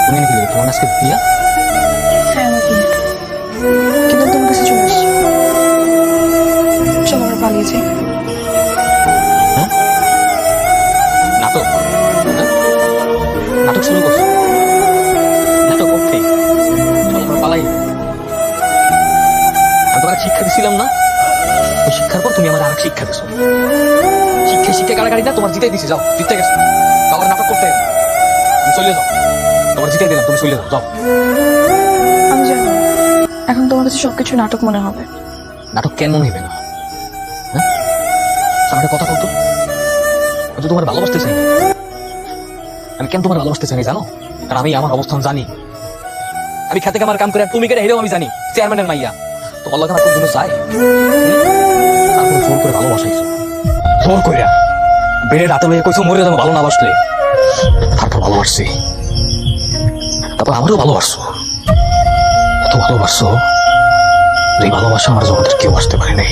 তুমি নাকি তোমার আজকে বিয়া? হ্যাঁ আমার বিয়ে, কিন্তু আমি তোমার কাছে চলে আসছি। চলো আমরা পালিয়ে যাই। হ্যাঁ? নাটক? হ্যাঁ? নাটক শুরু করছো? নাটক করতেই চলো আমরা পালাই। আমি তোমার শিক্ষা দিছিলাম না? ওই শিক্ষার পর তুমি আমার আরেক শিক্ষা দিছো। শিক্ষা কারাগারি না, তোমার জিতে দিছি, যাও জিতে গেছো। আবার নাটক করতে তুমি চলে যাও, তোমার জিতে দিলাম, তুমি চলে যাও, যাও। আমি জানি এখন তোমার কাছে সবকিছু নাটক মনে হবে। নাটক কেন মনে হবে না? হ্যাঁ, আমাকে কথা বলতো, আমি তো তোমার ভালোবাসতে চাই। আমি কেন তোমার ভালোবাসতে চাই জানো? কারণ আমি আমার অবস্থান জানি। আমি খেতে আমার কাম করে আর তুমি কেটে হেরেও আমি জানি চেয়ারম্যানের মাইয়া তোমার লাগে আমার কোন জন্য চাই। তারপর জোর করে ভালোবাসাইছো, জোর করে বেড়ে রাতে লইয়া কইছো মরে যাবো ভালো না বাসলে। তারপর ভালোবাসছি, তারপর আমারও ভালোবাসছো, এত ভালোবাসছো যে ভালোবাসা আমার জগতের কেউ আসতে পারে নাই।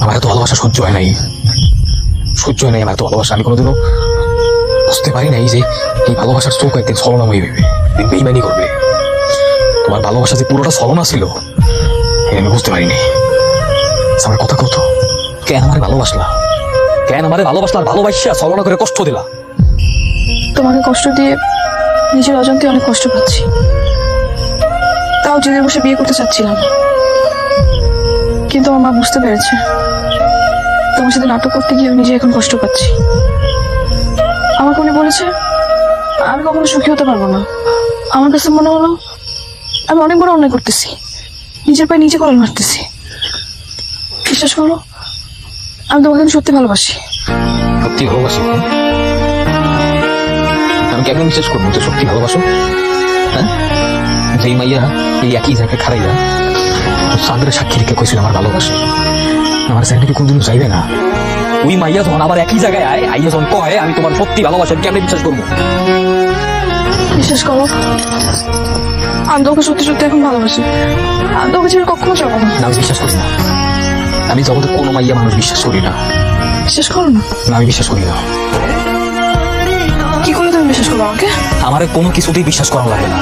আমার এত ভালোবাসা সহ্য হয় নাই, সহ্য হয় নাই আমার এত ভালোবাসা। আমি কোনোদিনও বুঝতে পারি নাই যে এই ভালোবাসার চোখ একদিন ছলনাময়ী হইবে, একদিন বেইমানি করবে। তোমার ভালোবাসা যে পুরোটা ছলনা ছিল আমি বুঝতে পারিনি। আমার কথা কত, কেন আমার ভালোবাসলা? কেন আমার ভালোবাসলা? ভালোবাসা ছলনা করে কষ্ট দিলা। তোমাকে কষ্ট দিয়ে নিজের অজান্তে অনেক কষ্ট পাচ্ছি, তাও জেনে বসে বিয়ে করতে চাচ্ছিলাম। কিন্তু আমার মা বুঝতে পেরেছে তোমার সাথে নাটক করতে গিয়ে আমি নিজে এখন কষ্ট পাচ্ছি। আমাকে উনি বলেছে আমি কখনো সুখী হতে পারবো না। আমার কাছে মনে হলো আমি অনেক বড় অন্যায় করতেছি, নিজের পায়ে নিজে কলম মারতেছি। বিশ্বাস করো আমি তোমাকে কিন্তু সত্যি ভালোবাসি। সত্যি ভালোবাসি? আমি কেমন বিশ্বাস করবো তো সত্যি ভালোবাসো? হ্যাঁ, যেই মাইয়া এই একই জায়গায় খারাইয়া সাগরের সাক্ষী রেখে কইছিল আমার ভালোবাসে, আমার সাথে কি কোনদিন চাইবে না? ওই মাইয়া যখন আবার একই জায়গায় আইয়া যখন কয় আমি তোমার সত্যি ভালোবাসি, আমি কেমন বিশ্বাস করবো? বিশ্বাস করো আমি তোকে সত্যি সত্যি এখন ভালোবাসি। আমি তোকে ছেড়ে কখনো যাবো না। না, আমি বিশ্বাস করি না। আমি জগতে কোনো মাইয়া মানুষ বিশ্বাস করি না। বিশ্বাস করো না? না, আমি বিশ্বাস করি না। কি করে তুমি বিশ্বাস করো আমাকে? আমার কোনো কিছুতেই বিশ্বাস করা লাগে না।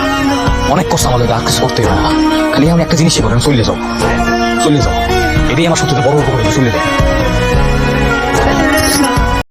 অনেক কষ্ট আমার লাগে, আর কিছু করতে হবে না। খালি আমি একটা জিনিসই করেন, চলে যাও, চলে যাও। এটাই আমার সত্যি বড় উপকার, চলে যাও।